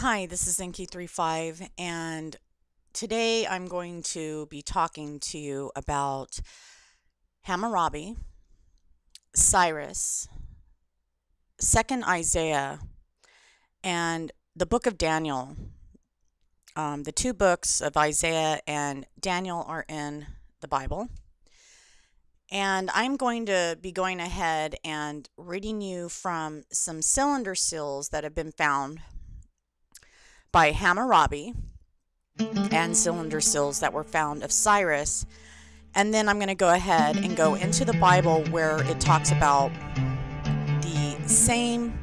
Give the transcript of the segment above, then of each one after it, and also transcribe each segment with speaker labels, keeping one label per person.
Speaker 1: Hi, this is Enki35, and today I'm going to be talking to you about Hammurabi, Cyrus, 2nd Isaiah, and the book of Daniel. The two books of Isaiah and Daniel are in the Bible. And I'm going to be going ahead and reading you from some cylinder seals that have been found by Hammurabi and cylinder seals that were found of Cyrus. And then I'm going to go ahead and go into the Bible where it talks about the same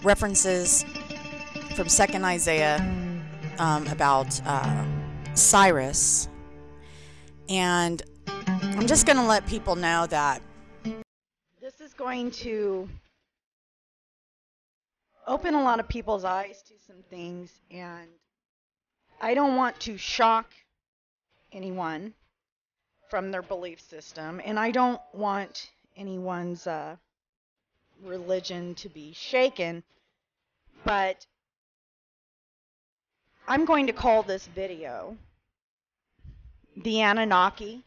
Speaker 1: references from 2nd Isaiah about Cyrus. And I'm just going to let people know that this is going to open a lot of people's eyes to some things, and I don't want to shock anyone from their belief system, and I don't want anyone's religion to be shaken, but I'm going to call this video the Anunnaki,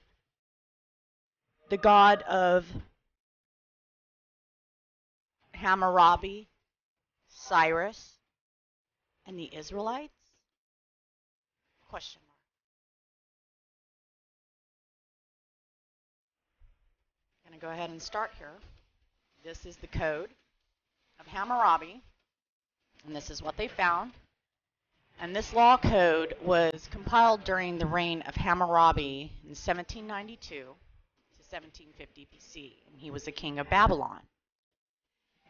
Speaker 1: the God of Hammurabi, Cyrus, and the Israelites? Question mark. I'm going to go ahead and start here. This is the Code of Hammurabi, and this is what they found. And this law code was compiled during the reign of Hammurabi in 1792 to 1750 BC, and he was the king of Babylon.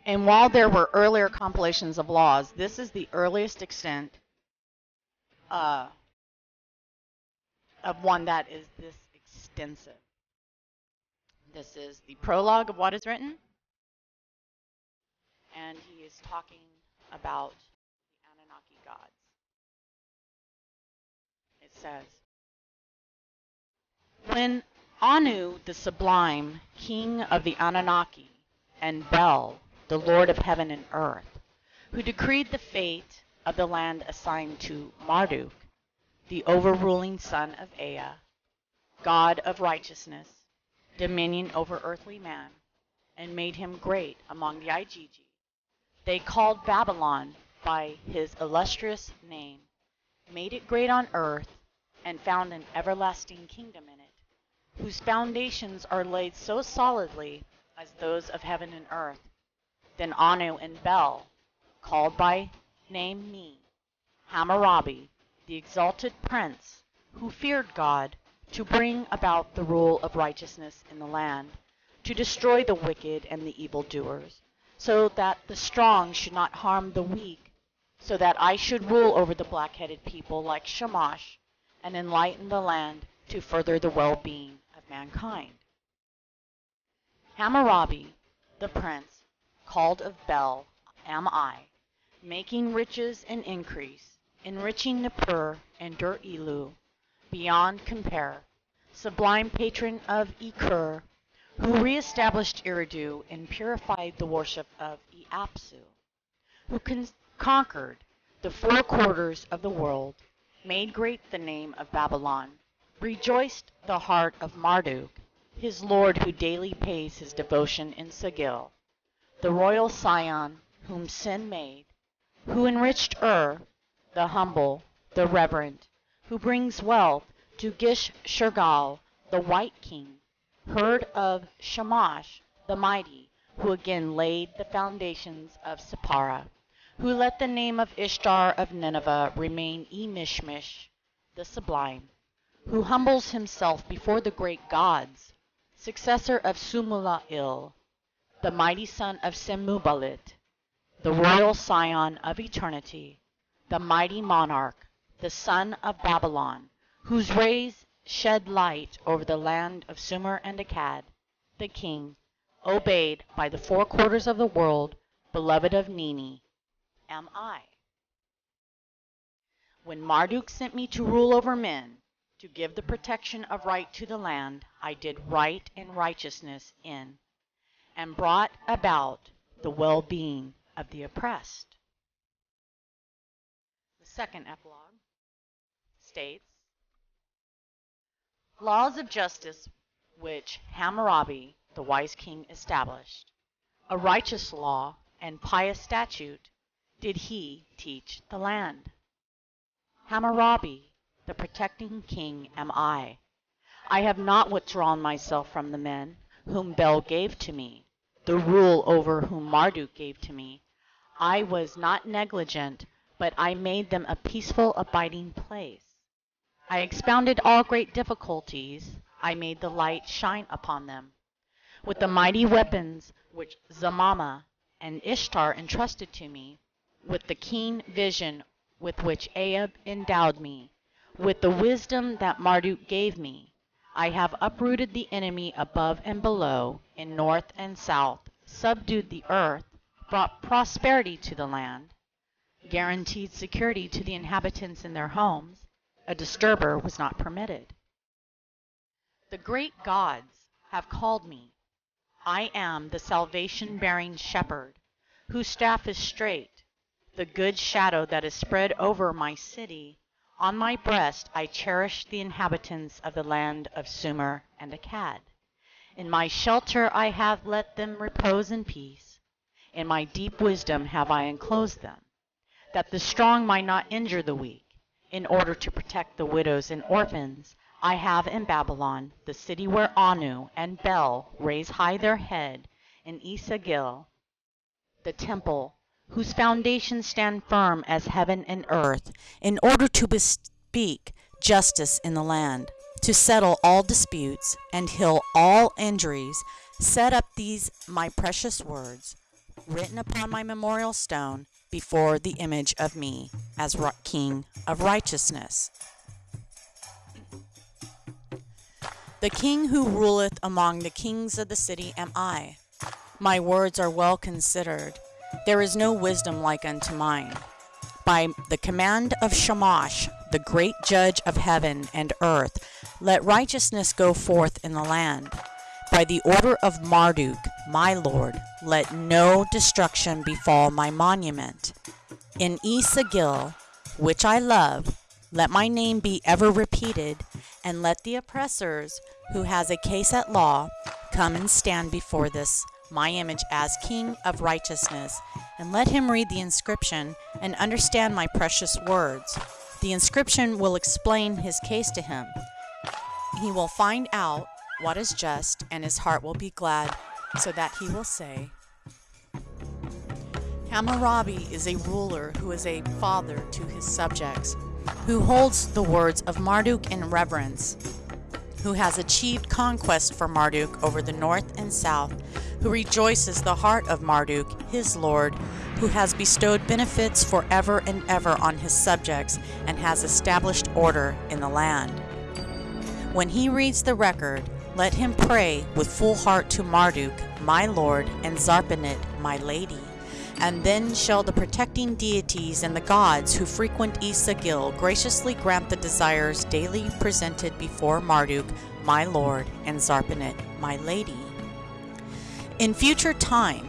Speaker 1: And while there were earlier compilations of laws, this is the earliest extent of one that is this extensive. This is the prologue of what is written, and he is talking about the Anunnaki gods. It says, when Anu the Sublime, king of the Anunnaki, and Bel, the lord of heaven and earth, who decreed the fate of the land assigned to Marduk, the overruling son of Ea, god of righteousness, dominion over earthly man, and made him great among the Igigi. They called Babylon by his illustrious name, made it great on earth, and found an everlasting kingdom in it, whose foundations are laid so solidly as those of heaven and earth. Then Anu and Bel, called by name me, Hammurabi, the exalted prince, who feared God, to bring about the rule of righteousness in the land, to destroy the wicked and the evildoers, so that the strong should not harm the weak, so that I should rule over the black-headed people like Shamash, and enlighten the land to further the well-being of mankind. Hammurabi, the prince, called of Bel, am I, making riches and increase, enriching Nippur and Dur-Ilu, beyond compare, sublime patron of Ikur, who re-established Eridu and purified the worship of Iapsu, who conquered the four quarters of the world, made great the name of Babylon, rejoiced the heart of Marduk, his lord who daily pays his devotion in Sigil, the royal scion whom sin made, who enriched the humble, the reverent, who brings wealth to Gish-Shirgal, the white king, heard of Shamash, the mighty, who again laid the foundations of Sippara, who let the name of Ishtar of Nineveh remain Emishmish, the sublime, who humbles himself before the great gods, successor of Sumula-il, the mighty son of Semubalit, the royal scion of eternity, the mighty monarch, the son of Babylon, whose rays shed light over the land of Sumer and Akkad, the king, obeyed by the four quarters of the world, beloved of Nini, am I. When Marduk sent me to rule over men, to give the protection of right to the land, I did right and righteousness in, and brought about the well-being of the oppressed. second epilogue, states, laws of justice which Hammurabi, the wise king, established, a righteous law and pious statute did he teach the land. Hammurabi, the protecting king, am I. I have not withdrawn myself from the men whom Bel gave to me, the rule over whom Marduk gave to me. I was not negligent, but I made them a peaceful abiding place. I expounded all great difficulties. I made the light shine upon them. With the mighty weapons which Zamama and Ishtar entrusted to me, with the keen vision with which Ahab endowed me, with the wisdom that Marduk gave me, I have uprooted the enemy above and below, in north and south, subdued the earth, brought prosperity to the land, guaranteed security to the inhabitants in their homes. A disturber was not permitted. The great gods have called me. I am the salvation-bearing shepherd, whose staff is straight, the good shadow that is spread over my city. On my breast I cherish the inhabitants of the land of Sumer and Akkad. In my shelter I have let them repose in peace. In my deep wisdom have I enclosed them, that the strong might not injure the weak. In order to protect the widows and orphans, I have in Babylon, the city where Anu and Bel raise high their head, in Exile, the temple, whose foundations stand firm as heaven and earth, in order to bespeak justice in the land, to settle all disputes and heal all injuries, set up these my precious words, written upon my memorial stone, before the image of me, as King of righteousness. The king who ruleth among the kings of the city am I. My words are well considered. There is no wisdom like unto mine. By the command of Shamash, the great judge of heaven and earth, let righteousness go forth in the land. By the order of Marduk, my lord, let no destruction befall my monument. In Exile, which I love, let my name be ever repeated, and let the oppressors, who has a case at law, come and stand before this my image as King of righteousness, and let him read the inscription and understand my precious words. The inscription will explain his case to him. He will find out what is just, and his heart will be glad, so that he will say, Hammurabi is a ruler who is a father to his subjects, who holds the words of Marduk in reverence, who has achieved conquest for Marduk over the north and south, who rejoices the heart of Marduk, his lord, who has bestowed benefits forever and ever on his subjects, and has established order in the land. When he reads the record, let him pray with full heart to Marduk, my lord, and Zarpanet, my lady. And then shall the protecting deities and the gods who frequent Exile graciously grant the desires daily presented before Marduk, my lord, and Zarpanet, my lady. In future time,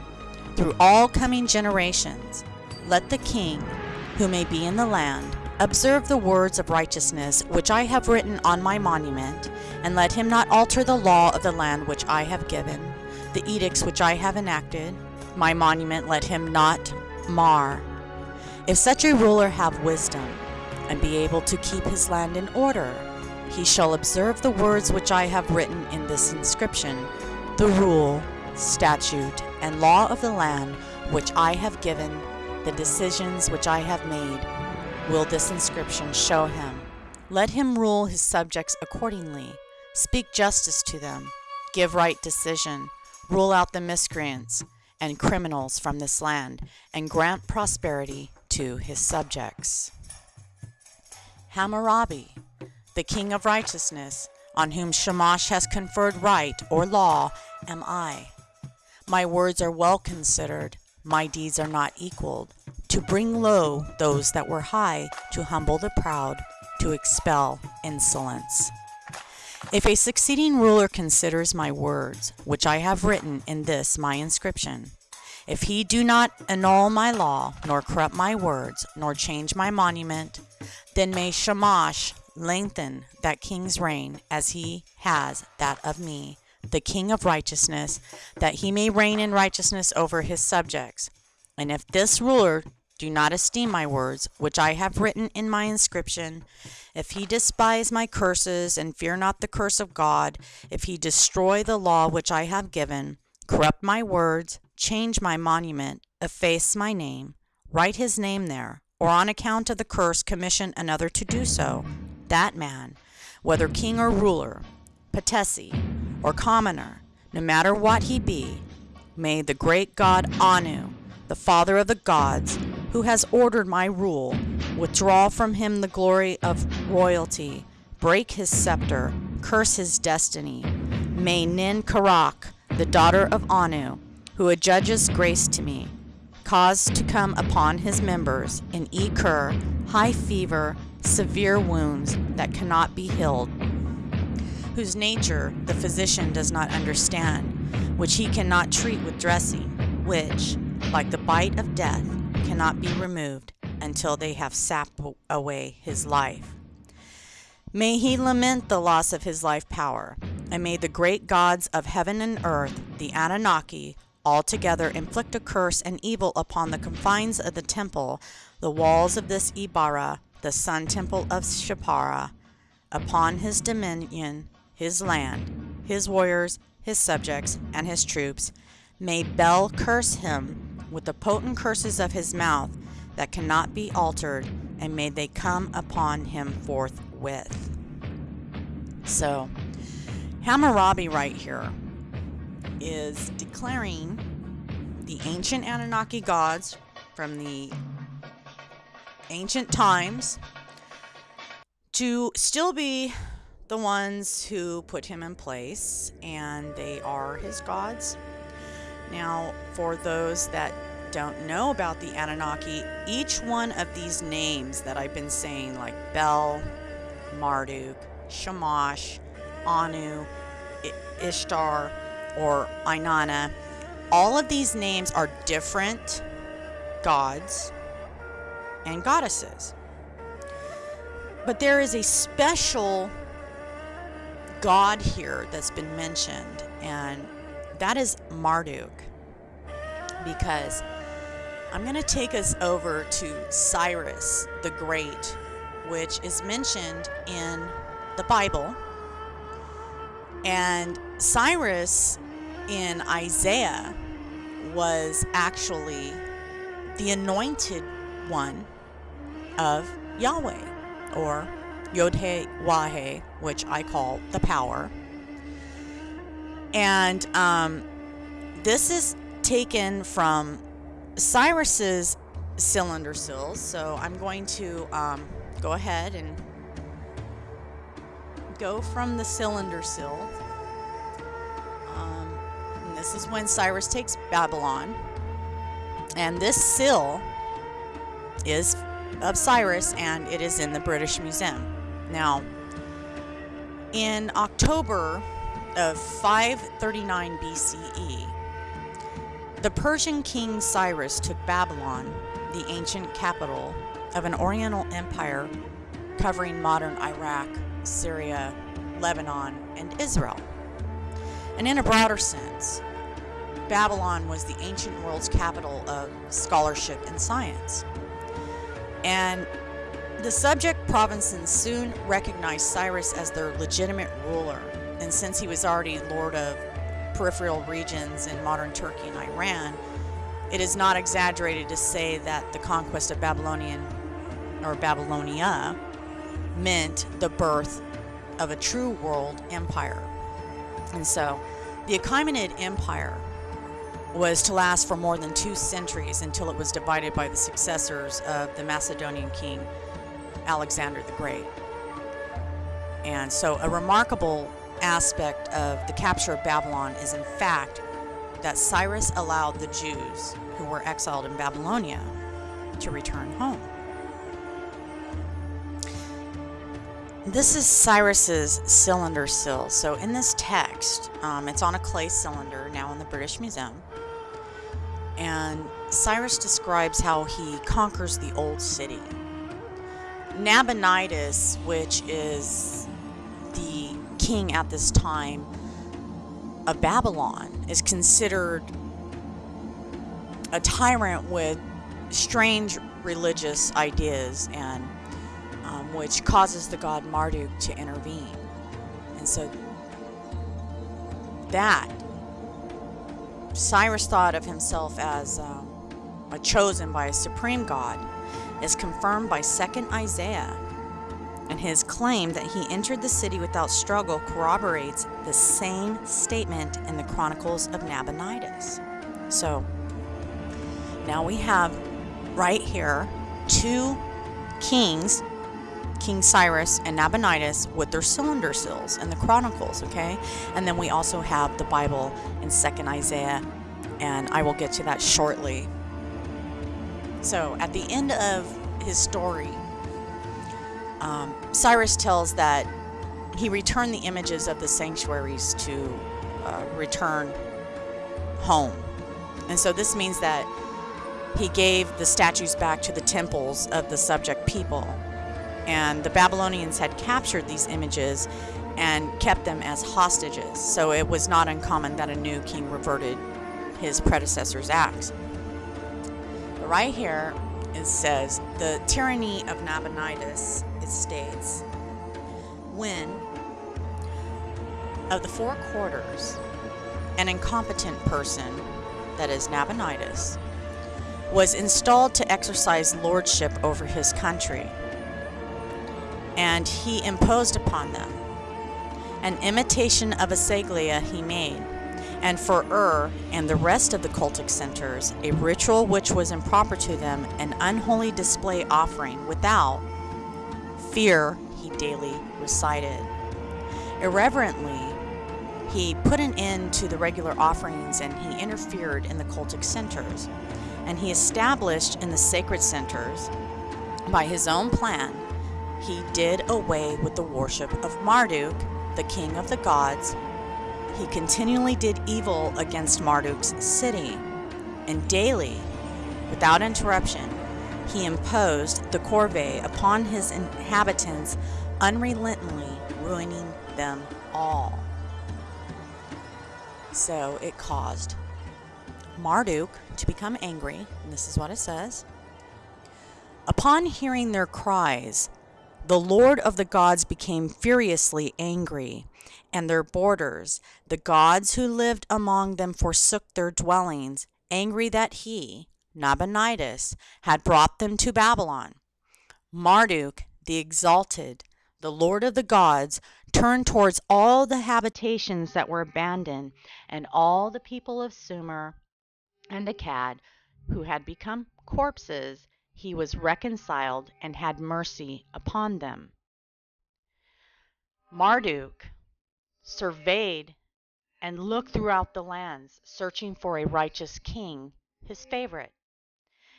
Speaker 1: through all coming generations, let the king, who may be in the land, observe the words of righteousness which I have written on my monument, and let him not alter the law of the land which I have given, the edicts which I have enacted. My monument let him not mar. If such a ruler have wisdom, and be able to keep his land in order, he shall observe the words which I have written in this inscription, the rule, statute, and law of the land which I have given, the decisions which I have made, will this inscription show him. Let him rule his subjects accordingly, speak justice to them, give right decision, rule out the miscreants and criminals from this land, and grant prosperity to his subjects. Hammurabi, the king of righteousness, on whom Shamash has conferred right or law, am I. My words are well considered, my deeds are not equaled, to bring low those that were high, to humble the proud, to expel insolence. If a succeeding ruler considers my words, which I have written in this my inscription, If he do not annul my law, nor corrupt my words, nor change my monument, then may Shamash lengthen that king's reign as he has that of me, the king of righteousness, that he may reign in righteousness over his subjects. And if this ruler do not esteem my words, which I have written in my inscription, if he despise my curses and fear not the curse of God, if he destroy the law which I have given, corrupt my words, change my monument, efface my name, write his name there, or on account of the curse commission another to do so, that man, whether king or ruler, patesi, or commoner, no matter what he be, may the great God Anu, the father of the gods, who has ordered my rule, withdraw from him the glory of royalty, break his scepter, curse his destiny. May Nin Karak, the daughter of Anu, who adjudges grace to me, cause to come upon his members in Ekur, high fever, severe wounds that cannot be healed, whose nature the physician does not understand, which he cannot treat with dressing, which, like the bite of death, cannot be removed until they have sapped away his life. May he lament the loss of his life power, and may the great gods of heaven and earth, the Anunnaki, altogether inflict a curse and evil upon the confines of the temple, the walls of this Ibarra, the sun temple of Shapara, upon his dominion, his land, his warriors, his subjects, and his troops. May Bel curse him with the potent curses of his mouth that cannot be altered, and may they come upon him forthwith. So, Hammurabi right here is declaring the ancient Anunnaki gods from the ancient times to still be the ones who put him in place, and they are his gods. Now, for those that don't know about the Anunnaki, each one of these names that I've been saying, like Bel, Marduk, Shamash, Anu, Ishtar, or Inanna, all of these names are different gods and goddesses. But there is a special god here that's been mentioned, and that is Marduk, because I'm going to take us over to Cyrus the Great, which is mentioned in the Bible. And Cyrus in Isaiah was actually the anointed one of Yahweh, or Yod-Heh-Wah-Heh, which I call the power. And this is taken from Cyrus's cylinder sills. So I'm going to go ahead and go from the cylinder sill. And this is when Cyrus takes Babylon. And this sill is of Cyrus, and it is in the British Museum. Now, in October of 539 BCE, the Persian king Cyrus took Babylon, the ancient capital of an Oriental empire covering modern Iraq, Syria, Lebanon, and Israel. And in a broader sense, Babylon was the ancient world's capital of scholarship and science. And the subject provinces soon recognized Cyrus as their legitimate ruler, and since he was already lord of peripheral regions in modern Turkey and Iran, it is not exaggerated to say that the conquest of Babylonian, or Babylonia, meant the birth of a true world empire. And so the Achaemenid Empire was to last for more than 2 centuries until it was divided by the successors of the Macedonian king Alexander the Great. And so a remarkable aspect of the capture of Babylon is, in fact, that Cyrus allowed the Jews who were exiled in Babylonia to return home. This is Cyrus's cylinder sill. So in this text, it's on a clay cylinder now in the British Museum.
Speaker 2: And Cyrus describes how he conquers the old city. Nabonidus, which is the king at this time of Babylon, is considered a tyrant with strange religious ideas, and which causes the god Marduk to intervene. And so that Cyrus thought of himself as a chosen by a supreme god is confirmed by 2nd Isaiah, and his claim that he entered the city without struggle corroborates the same statement in the Chronicles of Nabonidus. So now we have right here 2 kings, King Cyrus and Nabonidus, with their cylinder seals in the Chronicles, okay? And then we also have the Bible in 2nd Isaiah, and I will get to that shortly. So at the end of his story, Cyrus tells that he returned the images of the sanctuaries to return home. And so this means that he gave the statues back to the temples of the subject people. And the Babylonians had captured these images and kept them as hostages. So it was not uncommon that a new king reverted his predecessor's acts. But right here it says, the tyranny of Nabonidus, it states, when of the 4 quarters an incompetent person, that is Nabonidus, was installed to exercise lordship over his country, and he imposed upon them. An imitation of a Seglia he made, and for and the rest of the cultic centers, a ritual which was improper to them, an unholy display offering without fear he daily recited. Irreverently, he put an end to the regular offerings, and he interfered in the cultic centers. And he established in the sacred centers, by his own plan, he did away with the worship of Marduk, the king of the gods. He continually did evil against Marduk's city, and daily, without interruption, he imposed the corvée upon his inhabitants, unrelentingly ruining them all. So it caused Marduk to become angry, and this is what it says. Upon hearing their cries, the Lord of the gods became furiously angry, and their borders, the gods who lived among them, forsook their dwellings, angry that he, Nabonidus, had brought them to Babylon. Marduk, the exalted, the Lord of the gods, turned towards all the habitations that were abandoned, and all the people of Sumer and Akkad, who had become corpses, he was reconciled and had mercy upon them. Marduk surveyed and looked throughout the lands, searching for a righteous king, his favorite.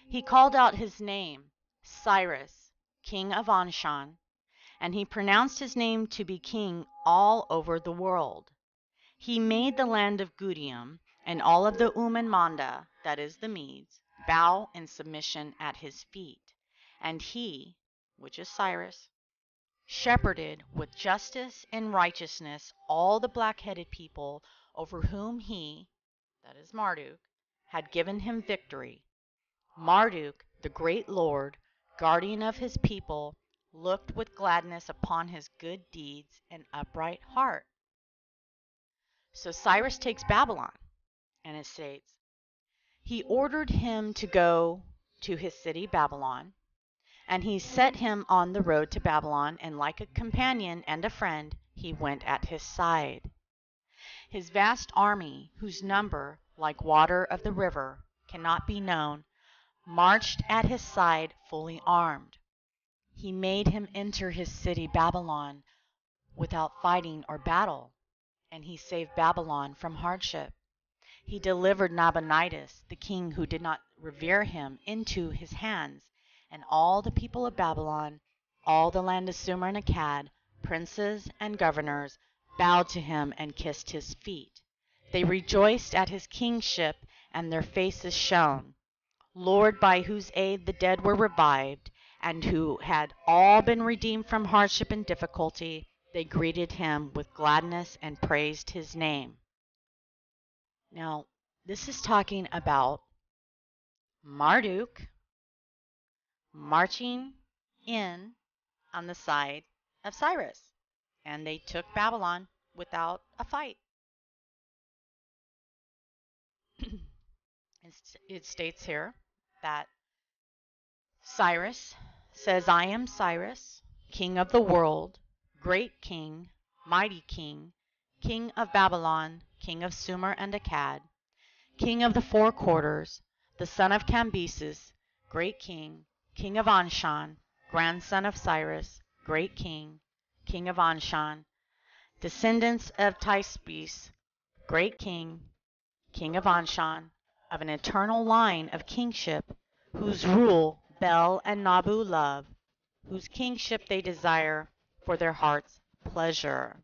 Speaker 2: He called out his name, Cyrus, king of Anshan, and he pronounced his name to be king all over the world. He made the land of Gudium and all of the Manda, that is the Medes, bow in submission at his feet. And he, which is Cyrus, shepherded with justice and righteousness all the black-headed people over whom he, that is Marduk, had given him victory. Marduk, the great lord, guardian of his people, looked with gladness upon his good deeds and upright heart. So Cyrus takes Babylon, and it states, he ordered him to go to his city Babylon, and he set him on the road to Babylon, and like a companion and a friend, he went at his side. His vast army, whose number, like water of the river, cannot be known, marched at his side fully armed. He made him enter his city Babylon without fighting or battle, and he saved Babylon from hardship. He delivered Nabonidus, the king who did not revere him, into his hands, and all the people of Babylon, all the land of Sumer and Akkad, princes and governors, bowed to him and kissed his feet. They rejoiced at his kingship
Speaker 1: and their faces shone. Lord, by whose aid the dead were revived, and who had all been redeemed from hardship and difficulty, they greeted him with gladness and praised his name. Now, this is talking about Marduk marching in on the side of Cyrus, and they took Babylon without a fight. It states here that Cyrus says, I am Cyrus, king of the world, great king, mighty king, king of Babylon, king of Sumer and Akkad, king of the four quarters, the son of Cambyses, great king, king of Anshan, grandson of Cyrus, great king, king of Anshan, descendants of Tispes, great king, king of Anshan, of an eternal line of kingship, whose rule Bel and Nabu love, whose kingship they desire for their heart's pleasure.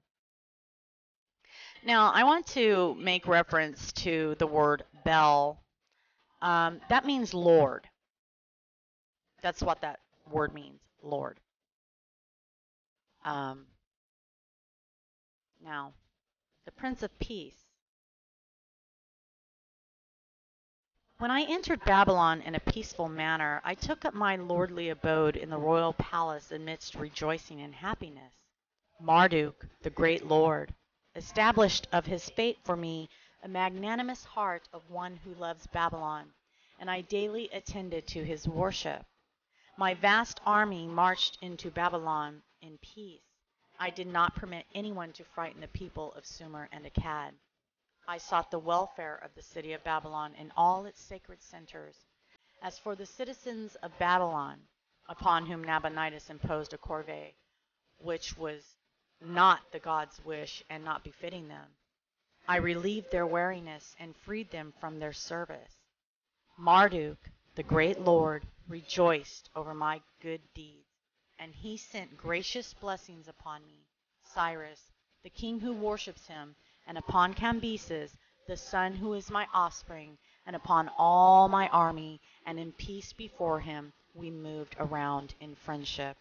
Speaker 1: Now, I want to make reference to the word Bel. That means Lord. That's what that word means, Lord. Now, the Prince of Peace. When I entered Babylon in a peaceful manner, I took up my lordly abode in the royal palace amidst rejoicing and happiness. Marduk, the great lord, established of his fate for me a magnanimous heart of one who loves Babylon, and I daily attended to his worship. My vast army marched into Babylon in peace. I did not permit anyone to frighten the people of Sumer and Akkad. I sought the welfare of the city of Babylon in all its sacred centers. As for the citizens of Babylon, upon whom Nabonidus imposed a corvée, which was not the God's wish and not befitting them, I relieved their weariness and freed them from their service. Marduk, the great lord, rejoiced over my good deeds, and he sent gracious blessings upon me, Cyrus, the king who worships him, and upon Cambyses, the son who is my offspring, and upon all my army, and in peace before him we moved around in friendship.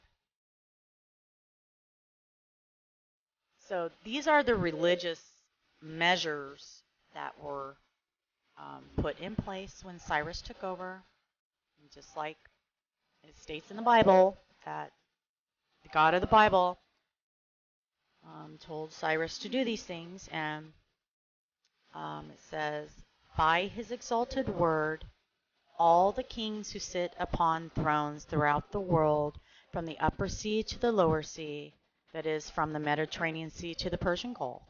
Speaker 1: So these are the religious measures that were put in place when Cyrus took over. And just like it states in the Bible that the God of the Bible told Cyrus to do these things, and it says, by his exalted word, all the kings who sit upon thrones throughout the world, from the upper sea to the lower sea, that is, from the Mediterranean Sea to the Persian Gulf,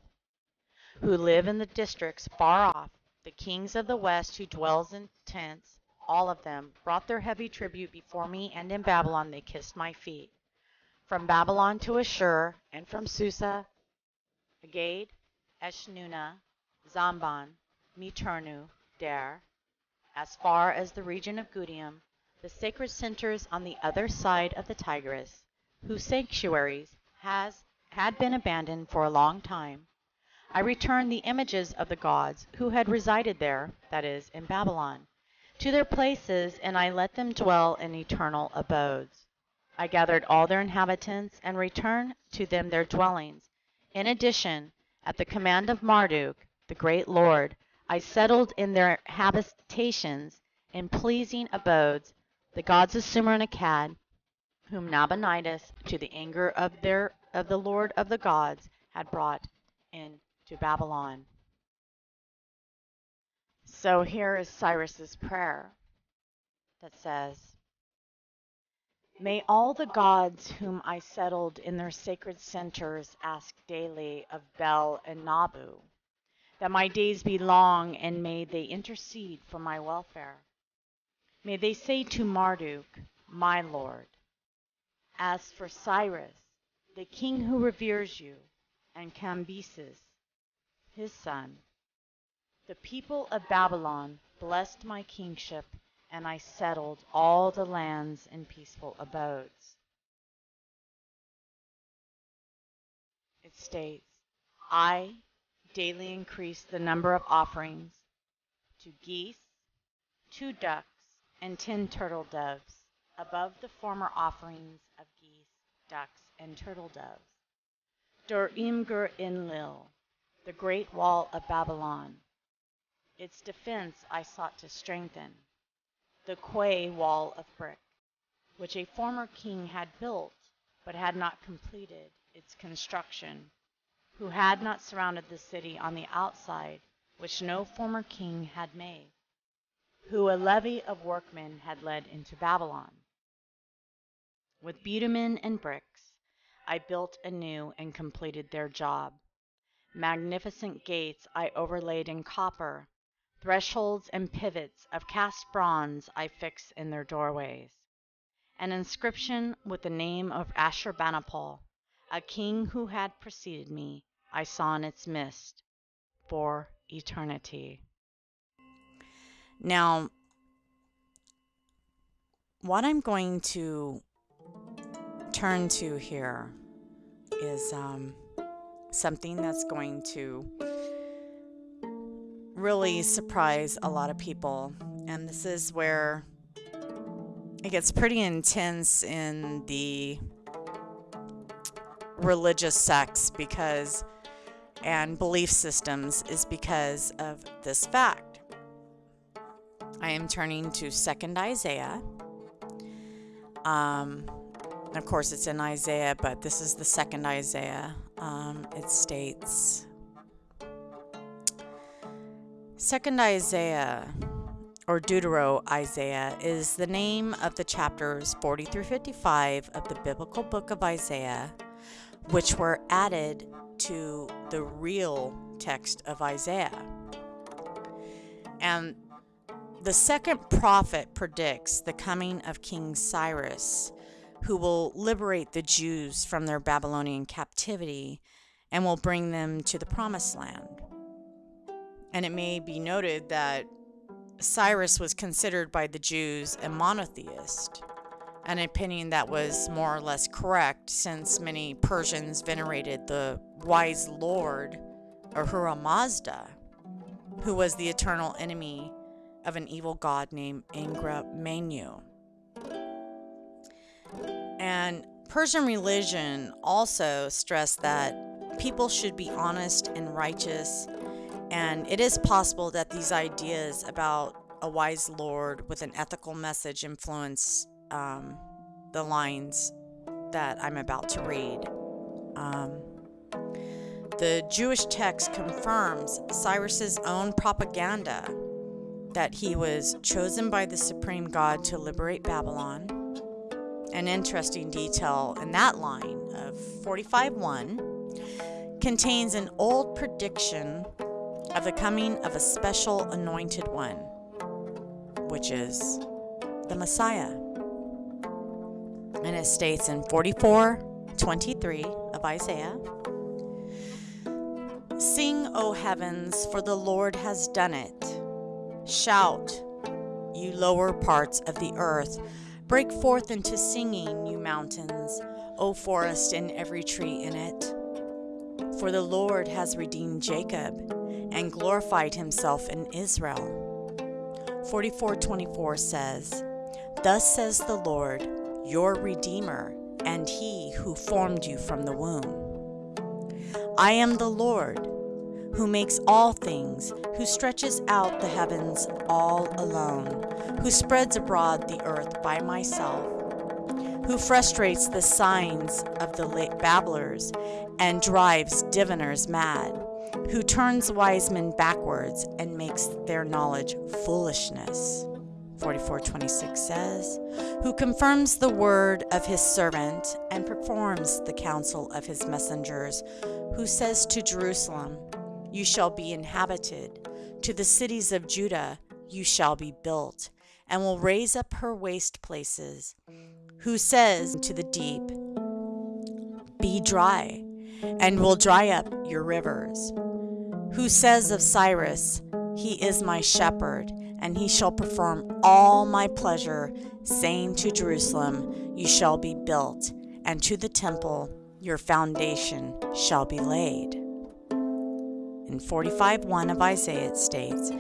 Speaker 1: who live in the districts far off, the kings of the west who dwells in tents, all of them brought their heavy tribute before me, and in Babylon they kissed my feet. From Babylon to Ashur, and from Susa, Agade, Eshnunna, Zamban, Miturnu, Der, as far as the region of Gutium, the sacred centers on the other side of the Tigris, whose sanctuaries had been abandoned for a long time, I returned the images of the gods who had resided there, that is, in Babylon, to their places, and I let them dwell in eternal abodes. I gathered all their inhabitants and returned to them their dwellings. In addition, at the command of Marduk, the great lord, I settled in their habitations, in pleasing abodes, the gods of Sumer and Akkad, whom Nabonidus, to the anger of the Lord of the gods, had brought into Babylon. So here is Cyrus's prayer that says, may all the gods whom I settled in their sacred centers ask daily of Bel and Nabu, that my days be long, and may they intercede for my welfare. May they say to Marduk, my lord, as for Cyrus, the king who reveres you, and Cambyses, his son, the people of Babylon blessed my kingship, and I settled all the lands in peaceful abodes. It states, I daily increased the number of offerings to geese, 2 ducks, and 10 turtle doves, above the former offerings of geese, ducks, and turtle doves. Dur Imgur Enlil, the great wall of Babylon. Its defense I sought to strengthen, the quay wall of brick, which a former king had built, but had not completed its construction, who had not surrounded the city on the outside, which no former king had made, who a levy of workmen had led into Babylon. With bitumen and bricks, I built anew and completed their job. Magnificent gates I overlaid in copper, thresholds and pivots of cast bronze I fixed in their doorways. An inscription with the name of Ashurbanipal, a king who had preceded me, I saw in its midst for eternity.
Speaker 2: Now, what I'm going to turn to here is something that's going to really surprise a lot of people. And this is where it gets pretty intense in the religious sects and belief systems is because of this fact. I am turning to 2nd Isaiah. Of course, it's in Isaiah, but this is the 2nd Isaiah. It states, 2nd Isaiah, or Deutero-Isaiah, is the name of the chapters 40 through 55 of the biblical book of Isaiah, which were added to the real text of Isaiah. And the second prophet predicts the coming of King Cyrus, who will liberate the Jews from their Babylonian captivity and will bring them to the Promised Land. And it may be noted that Cyrus was considered by the Jews a monotheist, an opinion that was more or less correct, since many Persians venerated the wise lord Ahura Mazda, who was the eternal enemy of an evil god named Angra Mainyu. And Persian religion also stressed that people should be honest and righteous, and it is possible that these ideas about a wise lord with an ethical message influence the lines that I'm about to read. The Jewish text confirms Cyrus's own propaganda that he was chosen by the supreme God to liberate Babylon. An interesting detail in that line of 45:1 contains an old prediction of the coming of a special anointed one, which is the Messiah. And it states in 44:23 of Isaiah, "Sing, O heavens, for the Lord has done it. Shout, you lower parts of the earth. Break forth into singing, you mountains, O forest and every tree in it. For the Lord has redeemed Jacob and glorified himself in Israel." 44:24 says, "Thus says the Lord, your Redeemer, and he who formed you from the womb. I am the Lord, who makes all things, who stretches out the heavens all alone, who spreads abroad the earth by myself, who frustrates the signs of the babblers and drives diviners mad, who turns wise men backwards and makes their knowledge foolishness." 44:26 says, "Who confirms the word of his servant and performs the counsel of his messengers, who says to Jerusalem, you shall be inhabited, to the cities of Judah you shall be built, and will raise up her waste places, who says to the deep, be dry, and will dry up your rivers, who says of Cyrus, he is my shepherd, and he shall perform all my pleasure, saying to Jerusalem, you shall be built, and to the temple your foundation shall be laid." In 45:1 of Isaiah it states,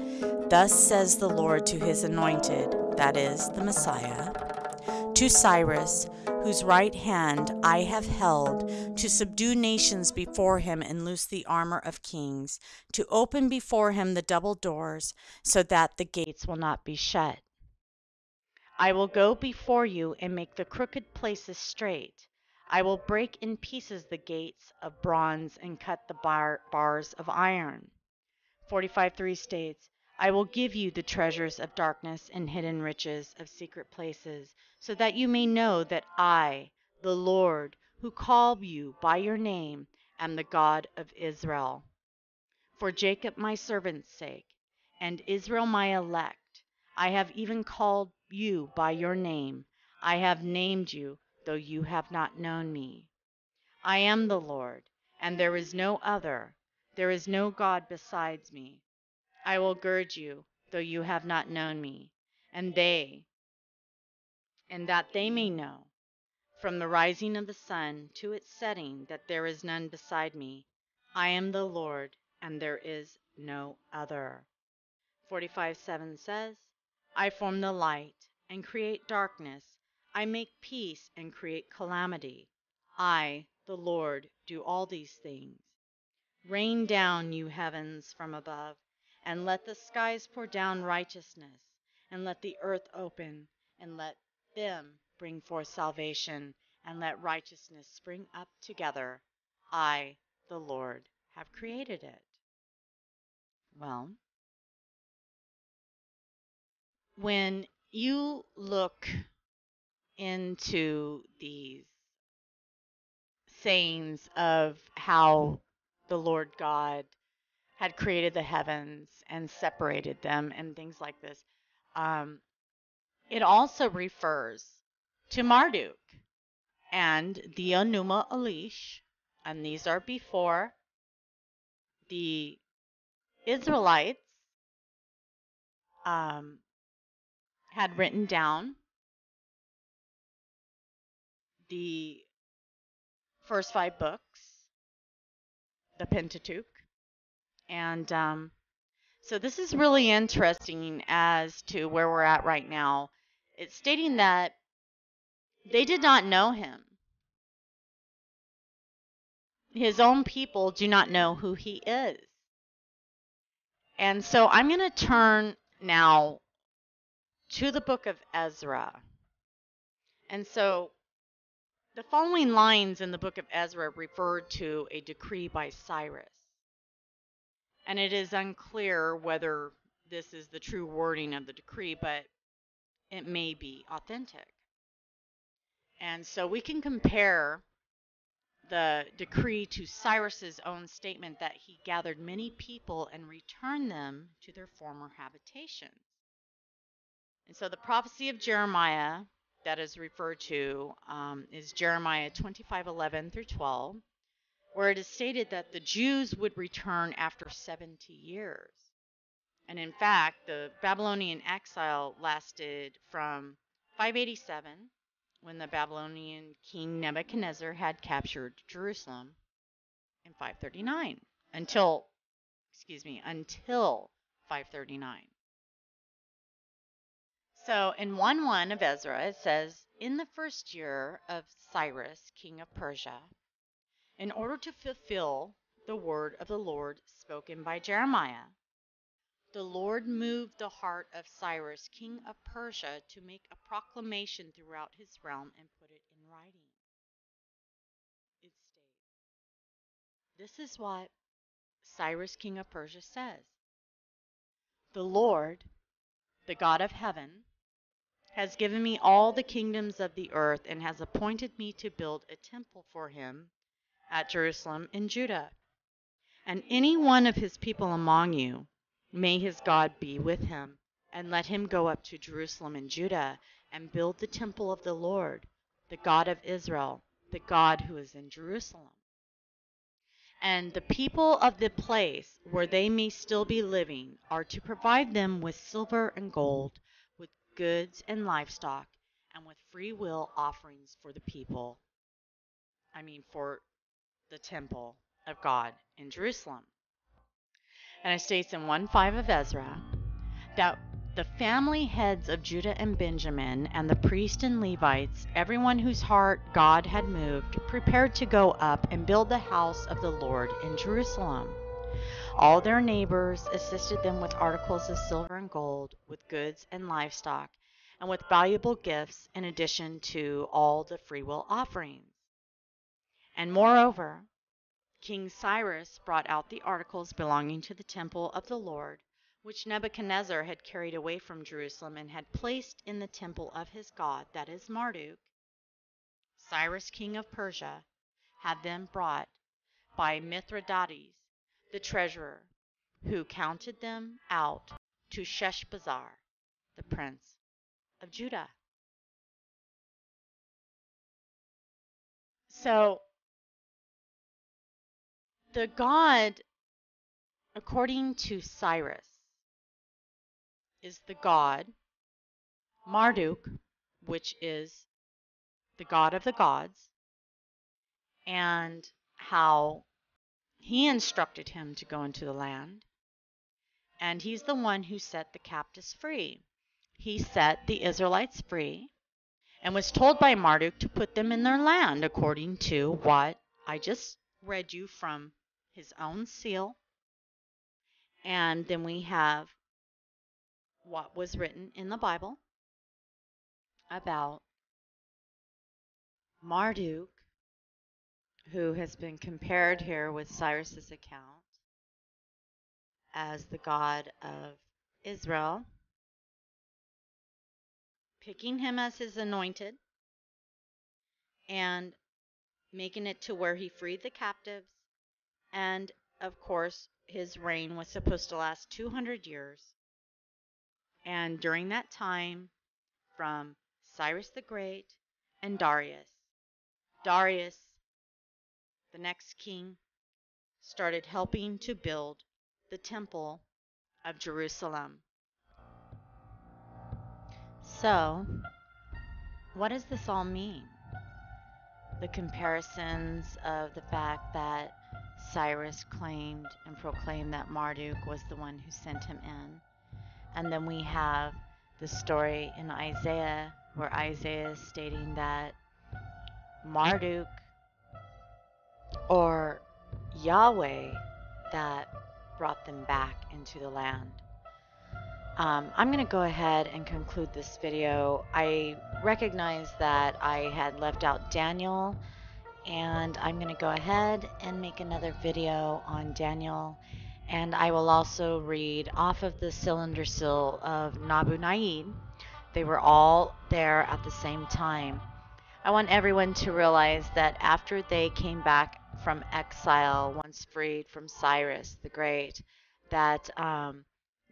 Speaker 2: Thus says the Lord to his anointed, that is, the Messiah, to Cyrus, whose right hand I have held, to subdue nations before him and loose the armor of kings, to open before him the double doors, so that the gates will not be shut. I will go before you and make the crooked places straight. I will break in pieces the gates of bronze and cut the bars of iron. 45:3 states, I will give you the treasures of darkness and hidden riches of secret places, so that you may know that I, the Lord, who call you by your name, am the God of Israel. For Jacob my servant's sake, and Israel my elect, I have even called you by your name. I have named you, though you have not known me. I am the Lord, and there is no other. There is no God besides me. I will gird you, though you have not known me, and that they may know, from the rising of the sun to its setting, that there is none beside me. I am the Lord, and there is no other. 45:7 says, I form the light and create darkness. I make peace and create calamity. I, the Lord, do all these things. Rain down, you heavens, from above, and let the skies pour down righteousness, and let the earth open, and let them bring forth salvation, and let righteousness spring up together. I, the Lord, have created it. Well, when you look into these sayings of how the Lord God had created the heavens and separated them and things like this, um, it also refers to Marduk and the Enuma Elish, and these are before the Israelites had written down the first 5 books, the Pentateuch. And so this is really interesting as to where we're at right now. It's stating that they did not know him. His own people do not know who he is. And so I'm going to turn now to the book of Ezra. And so the following lines in the book of Ezra refer to a decree by Cyrus. And it is unclear whether this is the true wording of the decree, but it may be authentic. And so we can compare the decree to Cyrus's own statement that he gathered many people and returned them to their former habitations. And so the prophecy of Jeremiah that is referred to is Jeremiah 25:11 through 12, where it is stated that the Jews would return after 70 years. And in fact, the Babylonian exile lasted from 587, when the Babylonian king Nebuchadnezzar had captured Jerusalem, in 539, until 539. So in 1:1 of Ezra, it says, in the first year of Cyrus, king of Persia, in order to fulfill the word of the Lord spoken by Jeremiah, the Lord moved the heart of Cyrus, king of Persia, to make a proclamation throughout his realm and put it in writing. It states, this is what Cyrus, king of Persia, says. The Lord, the God of heaven, has given me all the kingdoms of the earth and has appointed me to build a temple for him at Jerusalem in Judah. And any one of his people among you, may his God be with him, and let him go up to Jerusalem in Judah and build the temple of the Lord, the God of Israel, the God who is in Jerusalem. And the people of the place where they may still be living are to provide them with silver and gold, with goods and livestock, and with free will offerings for the people. For the temple of God in Jerusalem. And it states in 1:5 of Ezra, that the family heads of Judah and Benjamin, and the priests and Levites, everyone whose heart God had moved, prepared to go up and build the house of the Lord in Jerusalem. All their neighbors assisted them with articles of silver and gold, with goods and livestock, and with valuable gifts in addition to all the freewill offerings. And moreover, King Cyrus brought out the articles belonging to the temple of the Lord, which Nebuchadnezzar had carried away from Jerusalem and had placed in the temple of his god, that is Marduk. Cyrus, king of Persia, had them brought by Mithridates, the treasurer, who counted them out to Sheshbazzar, the prince of Judah. So, the god, according to Cyrus, is the god Marduk, which is the god of the gods, and how he instructed him to go into the land. And he's the one who set the captives free. He set the Israelites free and was told by Marduk to put them in their land according to what I just read you from his own seal. And then we have what was written in the Bible about Marduk, who has been compared here with Cyrus's account as the god of Israel, picking him as his anointed and making it to where he freed the captives. And of course, his reign was supposed to last 200 years. And during that time, from Cyrus the Great and Darius, the next king, started helping to build the temple of Jerusalem. So, what does this all mean? The comparisons of the fact that Cyrus claimed and proclaimed that Marduk was the one who sent him in. And then we have the story in Isaiah where Isaiah is stating that Marduk, or Yahweh, that brought them back into the land. I'm going to go ahead and conclude this video. I recognize that I had left out Daniel, and I'm going to go ahead and make another video on Daniel, and I will also read off of the Cylinder seal of Nabonidus. They were all there at the same time. I want everyone to realize that after they came back from exile, once freed from Cyrus the Great, that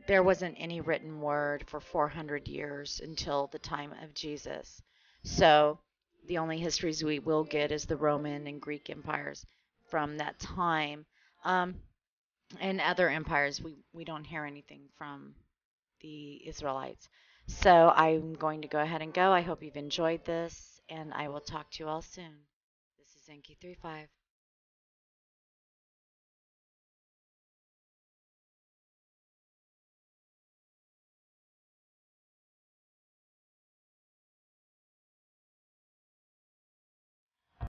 Speaker 2: there wasn't any written word for 400 years until the time of Jesus. So the only histories we will get is the Roman and Greek empires from that time. And other empires, we don't hear anything from the Israelites. So I'm going to go ahead and go. I hope you've enjoyed this, and I will talk to you all soon. This is Enki 35.